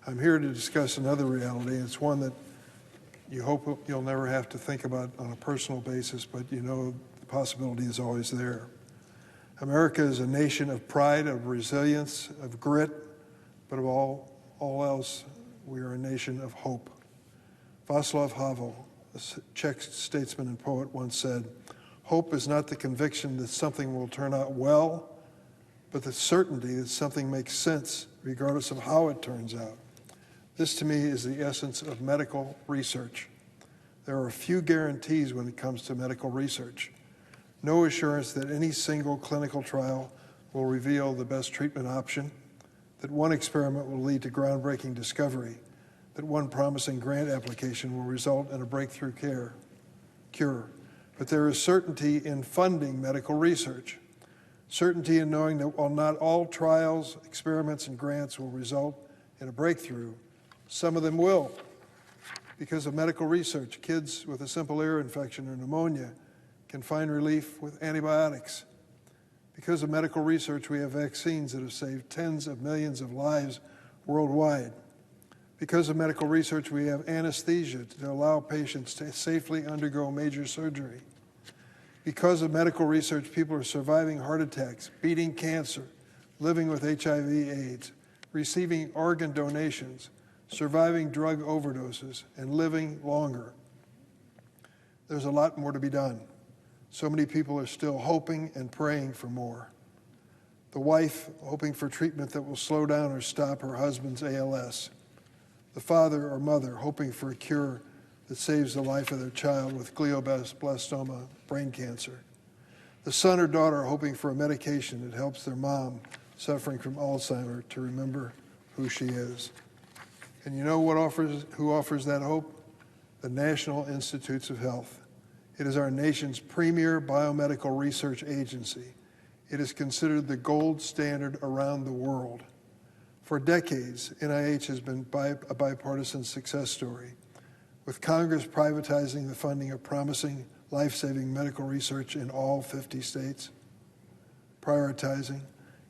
I'm here to discuss another reality. It's one that you hope you'll never have to think about on a personal basis, but you know the possibility is always there. America is a nation of pride, of resilience, of grit, but of all else, we are a nation of hope. Václav Havel, a Czech statesman and poet, once said, "Hope is not the conviction that something will turn out well, but the certainty that something makes sense regardless of how it turns out." This, to me, is the essence of medical research. There are few guarantees when it comes to medical research. No assurance that any single clinical trial will reveal the best treatment option, that one experiment will lead to groundbreaking discovery, that one promising grant application will result in a breakthrough cure. But there is certainty in funding medical research, certainty in knowing that while not all trials, experiments, and grants will result in a breakthrough, some of them will. Because of medical research, kids with a simple ear infection or pneumonia can find relief with antibiotics. Because of medical research, we have vaccines that have saved tens of millions of lives worldwide. Because of medical research, we have anesthesia to allow patients to safely undergo major surgery. Because of medical research, people are surviving heart attacks, beating cancer, living with HIV/AIDS, receiving organ donations, surviving drug overdoses, and living longer. There's a lot more to be done. So many people are still hoping and praying for more. The wife hoping for treatment that will slow down or stop her husband's ALS. The father or mother hoping for a cure that saves the life of their child with glioblastoma, brain cancer. The son or daughter hoping for a medication that helps their mom suffering from Alzheimer's to remember who she is. And you know who offers that hope? The National Institutes of Health. It is our nation's premier biomedical research agency. It is considered the gold standard around the world. For decades, NIH has been a bipartisan success story, with Congress privatizing the funding of promising, life-saving medical research in all 50 states, prioritizing,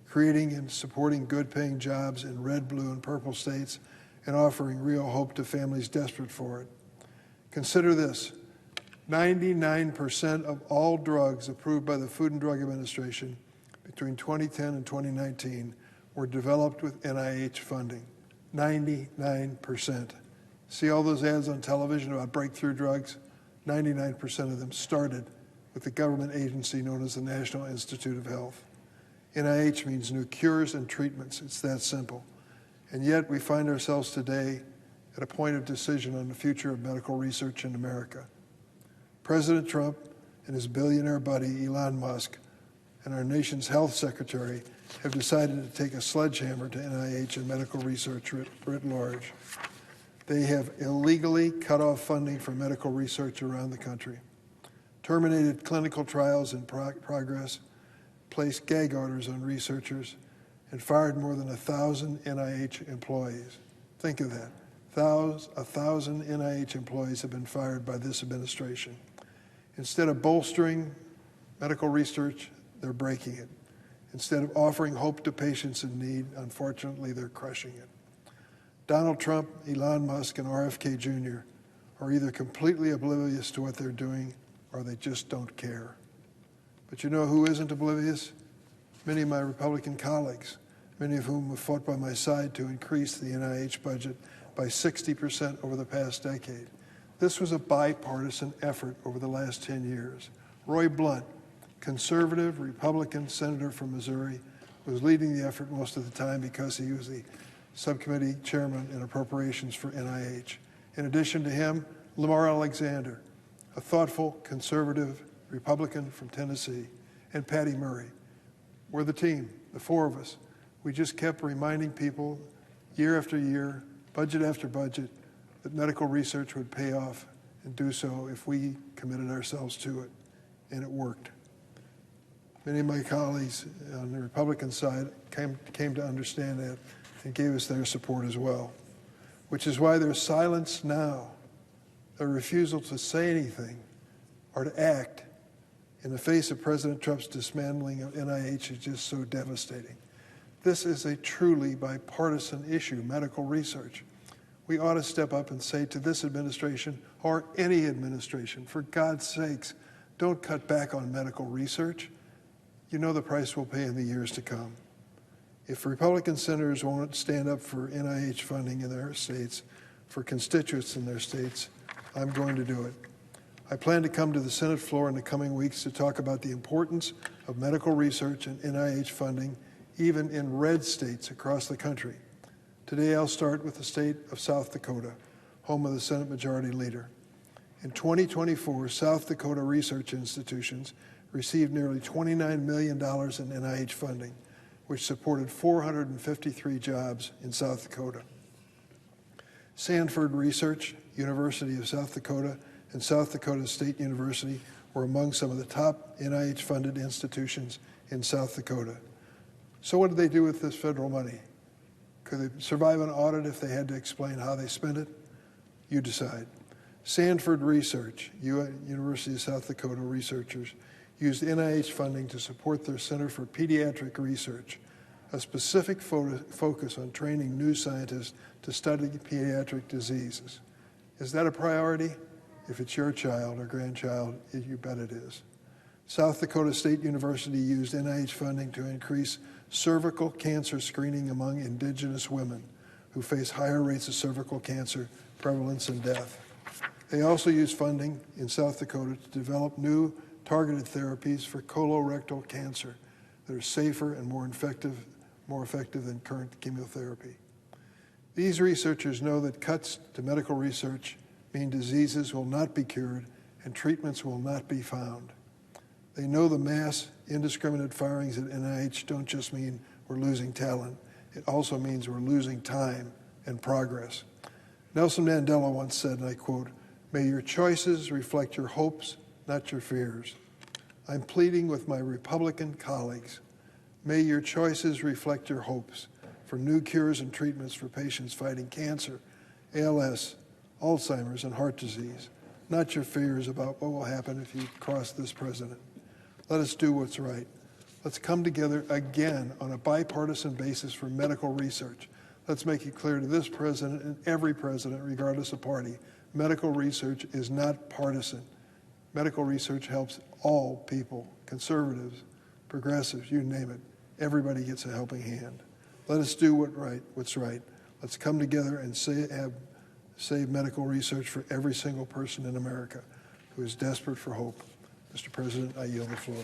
creating and supporting good-paying jobs in red, blue, and purple states, and offering real hope to families desperate for it. Consider this. 99% of all drugs approved by the Food and Drug Administration between 2010 and 2019 were developed with NIH funding. 99%. See all those ads on television about breakthrough drugs? 99% of them started with the government agency known as the National Institute of Health. NIH means new cures and treatments. It's that simple. And yet we find ourselves today at a point of decision on the future of medical research in America. President Trump and his billionaire buddy, Elon Musk, and our nation's health secretary have decided to take a sledgehammer to NIH and medical research writ large. They have illegally cut off funding for medical research around the country, terminated clinical trials in progress, placed gag orders on researchers, and fired more than 1,000 NIH employees. Think of that. 1,000 NIH employees have been fired by this administration. Instead of bolstering medical research, they're breaking it. Instead of offering hope to patients in need, unfortunately, they're crushing it. Donald Trump, Elon Musk, and RFK Jr. are either completely oblivious to what they're doing or they just don't care. But you know who isn't oblivious? Many of my Republican colleagues, many of whom have fought by my side to increase the NIH budget by 60% over the past decade. This was a bipartisan effort over the last 10 years. Roy Blunt, conservative Republican senator from Missouri, was leading the effort most of the time because he was the subcommittee chairman in appropriations for NIH. In addition to him, Lamar Alexander, a thoughtful, conservative Republican from Tennessee, and Patty Murray. We're the team, the four of us. We just kept reminding people year after year, budget after budget, that medical research would pay off and do so if we committed ourselves to it, and it worked. Many of my colleagues on the Republican side came to understand that and gave us their support as well, which is why their silence now, their refusal to say anything or to act in the face of President Trump's dismantling of NIH is just so devastating. This is a truly bipartisan issue, medical research. We ought to step up and say to this administration, or any administration, for God's sakes, don't cut back on medical research. You know the price we'll pay in the years to come. If Republican senators won't stand up for NIH funding in their states, for constituents in their states, I'm going to do it. I plan to come to the Senate floor in the coming weeks to talk about the importance of medical research and NIH funding, even in red states across the country. Today, I'll start with the state of South Dakota, home of the Senate Majority Leader. In 2024, South Dakota research institutions received nearly $29 million in NIH funding, which supported 453 jobs in South Dakota. Sanford Research, University of South Dakota, and South Dakota State University were among some of the top NIH-funded institutions in South Dakota. So what did they do with this federal money? Could they survive an audit if they had to explain how they spent it? You decide. Sanford Research, University of South Dakota researchers, used NIH funding to support their Center for Pediatric Research, a specific focus on training new scientists to study pediatric diseases. Is that a priority? If it's your child or grandchild, you bet it is. South Dakota State University used NIH funding to increase cervical cancer screening among Indigenous women who face higher rates of cervical cancer prevalence and death. They also used funding in South Dakota to develop new targeted therapies for colorectal cancer that are safer and more effective than current chemotherapy. These researchers know that cuts to medical research mean diseases will not be cured and treatments will not be found. They know the mass, indiscriminate firings at NIH don't just mean we're losing talent. It also means we're losing time and progress. Nelson Mandela once said, and I quote, "May your choices reflect your hopes, not your fears." I'm pleading with my Republican colleagues. May your choices reflect your hopes for new cures and treatments for patients fighting cancer, ALS, Alzheimer's, and heart disease, not your fears about what will happen if you cross this president. Let us do what's right. Let's come together again on a bipartisan basis for medical research. Let's make it clear to this president and every president, regardless of party, medical research is not partisan. Medical research helps all people, conservatives, progressives, you name it. Everybody gets a helping hand. Let us do what's right. Let's come together and save medical research for every single person in America who is desperate for hope. Mr. President, I yield the floor.